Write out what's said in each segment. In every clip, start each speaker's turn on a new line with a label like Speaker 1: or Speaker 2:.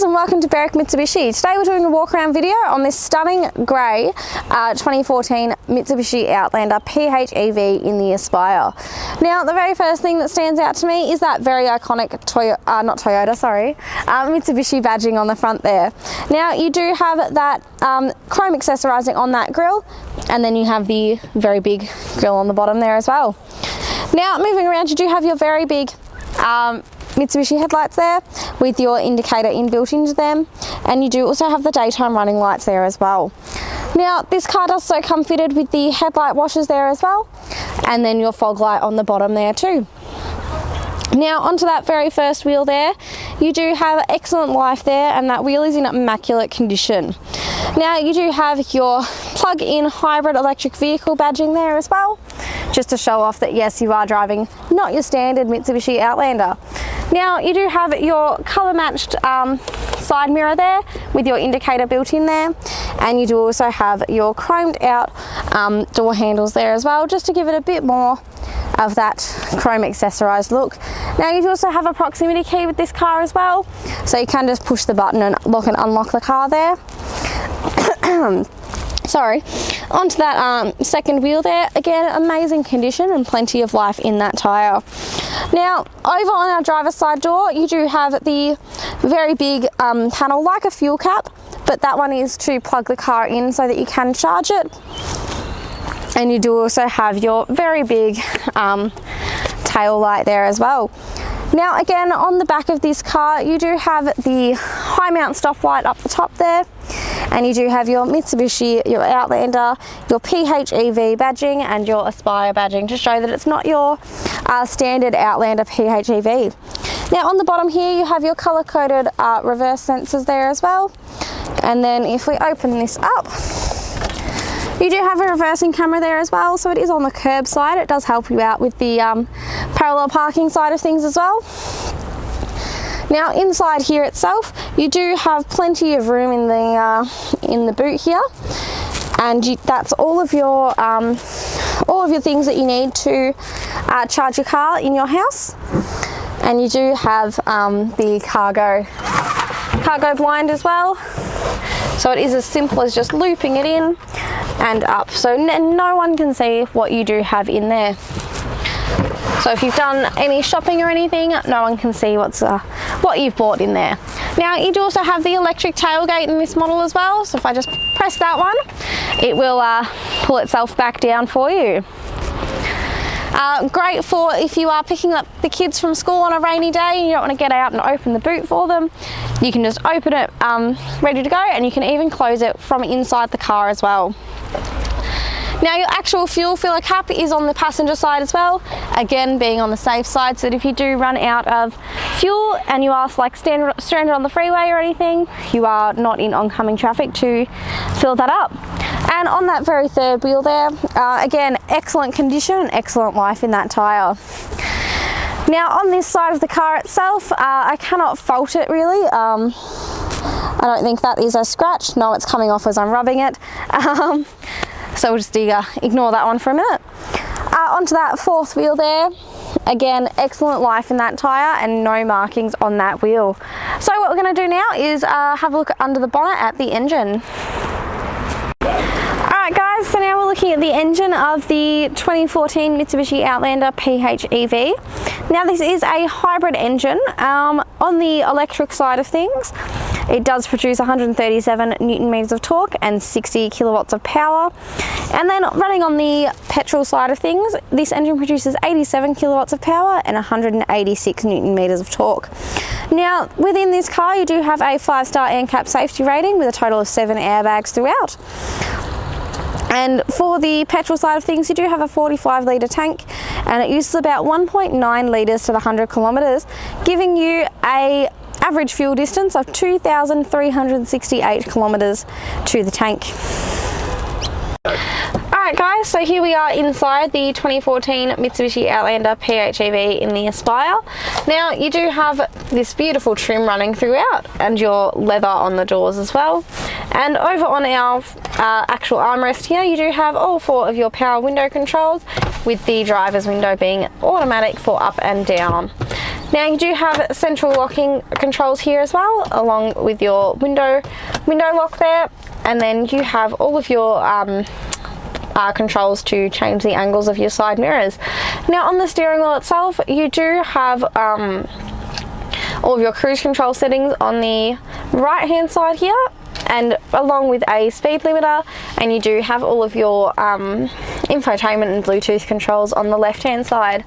Speaker 1: and welcome to Berwick Mitsubishi. Today we're doing a walk around video on this stunning grey 2014 Mitsubishi Outlander PHEV in the Aspire. Now the very first thing that stands out to me is that very iconic Mitsubishi badging on the front there. Now you do have that chrome accessorising on that grille, and then you have the very big grille on the bottom there as well. Now moving around, you do have your very big Mitsubishi headlights there with your indicator inbuilt into them, and you do also have the daytime running lights there as well. Now this car does also come fitted with the headlight washers there as well, and then your fog light on the bottom there too. Now onto that very first wheel there, you do have excellent life there, and that wheel is in immaculate condition. Now you do have your plug-in hybrid electric vehicle badging there as well, just to show off that yes, you are driving not your standard Mitsubishi Outlander. Now you do have your colour matched side mirror there with your indicator built in there, and you do also have your chromed out door handles there as well, just to give it a bit more of that chrome accessorised look. Now you do also have a proximity key with this car as well, so you can just push the button and lock and unlock the car there. Sorry, onto that second wheel there, again amazing condition and plenty of life in that tyre. Now over on our driver's side door, you do have the very big panel like a fuel cap, but that one is to plug the car in so that you can charge it. And you do also have your very big tail light there as well. Now again, on the back of this car, you do have the high mount stoplight up the top there, and you do have your Mitsubishi, your Outlander, your PHEV badging and your Aspire badging to show that it's not your standard Outlander PHEV. Now on the bottom here, you have your colour-coded reverse sensors there as well. And then if we open this up, you do have a reversing camera there as well, so it is on the curb side. It does help you out with the parallel parking side of things as well. Now inside here itself, you do have plenty of room in the boot here, and that's all of your things that you need to charge your car in your house. And you do have the cargo blind as well, so it is as simple as just looping it in and up, so no one can see what you do have in there. So if you've done any shopping or anything, no one can see what you've bought in there. Now you do also have the electric tailgate in this model as well, so if I just press that one, it will pull itself back down for you. Great for if you are picking up the kids from school on a rainy day and you don't want to get out and open the boot for them. You can just open it ready to go, and you can even close it from inside the car as well. Now your actual fuel filler cap is on the passenger side as well, again being on the safe side, so that if you do run out of fuel and you are like stranded on the freeway or anything, you are not in oncoming traffic to fill that up. And on that very third wheel there, again excellent condition and excellent life in that tyre. Now on this side of the car itself, I cannot fault it really. I don't think that is a scratch. No, it's coming off as I'm rubbing it. So we'll just ignore that one for a minute. Onto that fourth wheel there, again excellent life in that tyre and no markings on that wheel. So what we're going to do now is have a look under the bonnet at the engine. Alright guys, so now we're looking at the engine of the 2014 Mitsubishi Outlander PHEV. Now this is a hybrid engine. On the electric side of things, it does produce 137 Newton meters of torque and 60 kilowatts of power. And then running on the petrol side of things, this engine produces 87 kilowatts of power and 186 Newton meters of torque. Now within this car, you do have a 5-star ANCAP safety rating with a total of 7 airbags throughout. And for the petrol side of things, you do have a 45 litre tank, and it uses about 1.9 litres to the 100 kilometres, giving you a average fuel distance of 2,368 kilometres to the tank. Alright guys, so here we are inside the 2014 Mitsubishi Outlander PHEV in the Aspire. Now you do have this beautiful trim running throughout and your leather on the doors as well. And over on our actual armrest here, you do have all 4 of your power window controls, with the driver's window being automatic for up and down. Now you do have central locking controls here as well, along with your window lock there, and then you have all of your controls to change the angles of your side mirrors. Now on the steering wheel itself, you do have all of your cruise control settings on the right hand side here, and along with a speed limiter, and you do have all of your infotainment and Bluetooth controls on the left hand side.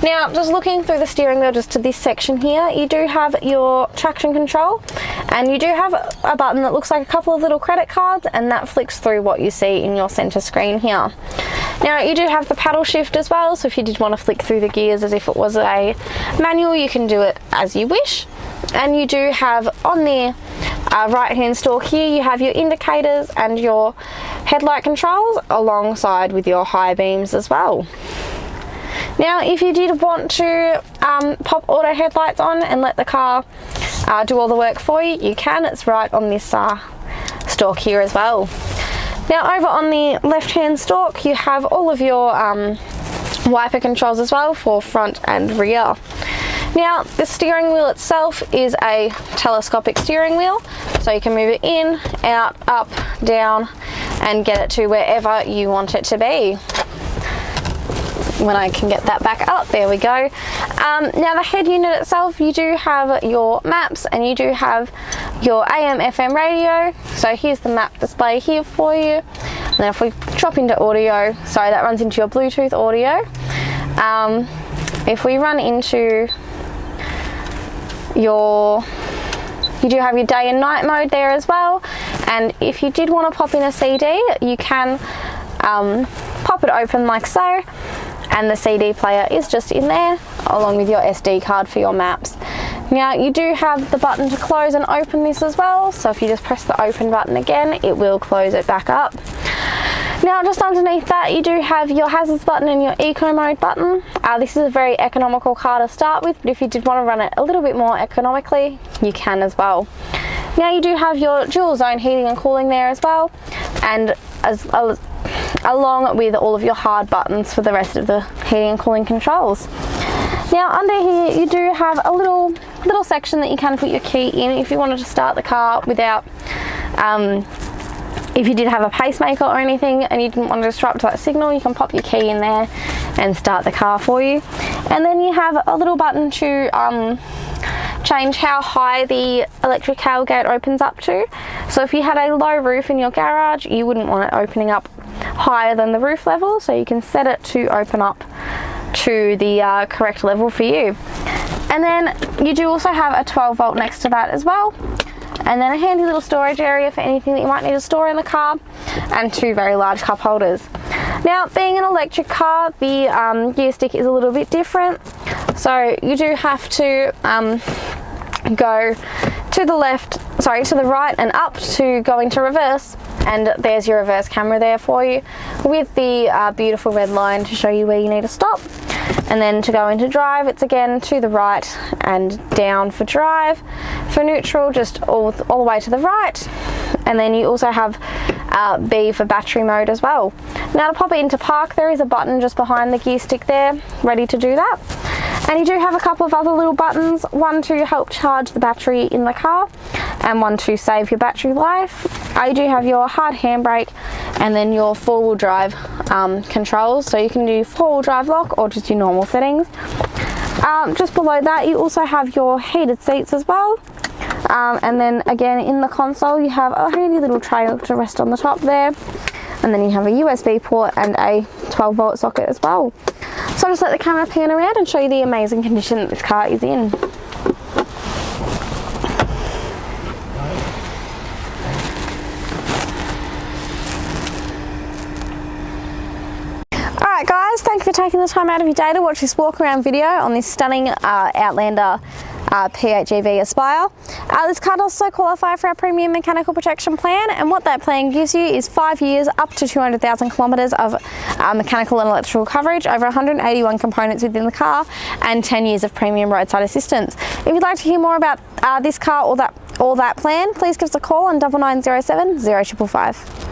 Speaker 1: Now just looking through the steering wheel just to this section here, you do have your traction control, and you do have a button that looks like a couple of little credit cards, and that flicks through what you see in your center screen here. Now you do have the paddle shift as well, so if you did want to flick through the gears as if it was a manual, you can do it as you wish. And you do have on the right hand stalk here, you have your indicators and your headlight controls alongside with your high beams as well. Now if you did want to pop auto headlights on and let the car do all the work for you, you can. It's right on this stalk here as well. Now over on the left hand stalk, you have all of your wiper controls as well for front and rear. Now the steering wheel itself is a telescopic steering wheel, so you can move it in, out, up, down, and get it to wherever you want it to be. When I can get that back up, there we go. Now the head unit itself, you do have your maps and you do have your AM FM radio. So here's the map display here for you. And then if we drop into audio, sorry, that runs into your Bluetooth audio. If we run into you do have your day and night mode there as well, and if you did want to pop in a CD, you can pop it open like so, and the CD player is just in there along with your SD card for your maps. Now you do have the button to close and open this as well, so if you just press the open button again, it will close it back up. Now just underneath that, you do have your hazards button and your eco mode button. This is a very economical car to start with, but if you did want to run it a little bit more economically, you can as well. Now you do have your dual zone heating and cooling there as well, and along with all of your hard buttons for the rest of the heating and cooling controls. Now under here, you do have a little section that you can put your key in if you wanted to start the car without if you did have a pacemaker or anything and you didn't want to disrupt that signal, you can pop your key in there and start the car for you. And then you have a little button to change how high the electric tailgate opens up to. So if you had a low roof in your garage, you wouldn't want it opening up higher than the roof level, so you can set it to open up to the correct level for you. And then you do also have a 12 volt next to that as well, and then a handy little storage area for anything that you might need to store in the car, and two very large cup holders. Now being an electric car, the gear stick is a little bit different, so you do have to go to the right and up to go into reverse, and there's your reverse camera there for you with the beautiful red line to show you where you need to stop. And then to go into drive, it's again to the right and down for drive. For neutral, just all the way to the right. And then you also have B for battery mode as well. Now to pop it into park, there is a button just behind the gear stick there, ready to do that. And you do have a couple of other little buttons, one to help charge the battery in the car and one to save your battery life. You do have your hard handbrake and then your four-wheel drive controls, so you can do four-wheel drive lock or just your normal settings. Just below that, you also have your heated seats as well. And then again in the console, you have a handy little tray to rest on the top there. And then you have a USB port and a 12 volt socket as well. So I'll just let the camera pan around and show you the amazing condition that this car is in. Alright guys, thank you for taking the time out of your day to watch this walk around video on this stunning Outlander PHEV Aspire. This car does also qualify for our premium mechanical protection plan, and what that plan gives you is 5 years up to 200,000 kilometres of mechanical and electrical coverage over 181 components within the car, and 10 years of premium roadside assistance. If you'd like to hear more about this car or that plan, please give us a call on 9907 0555.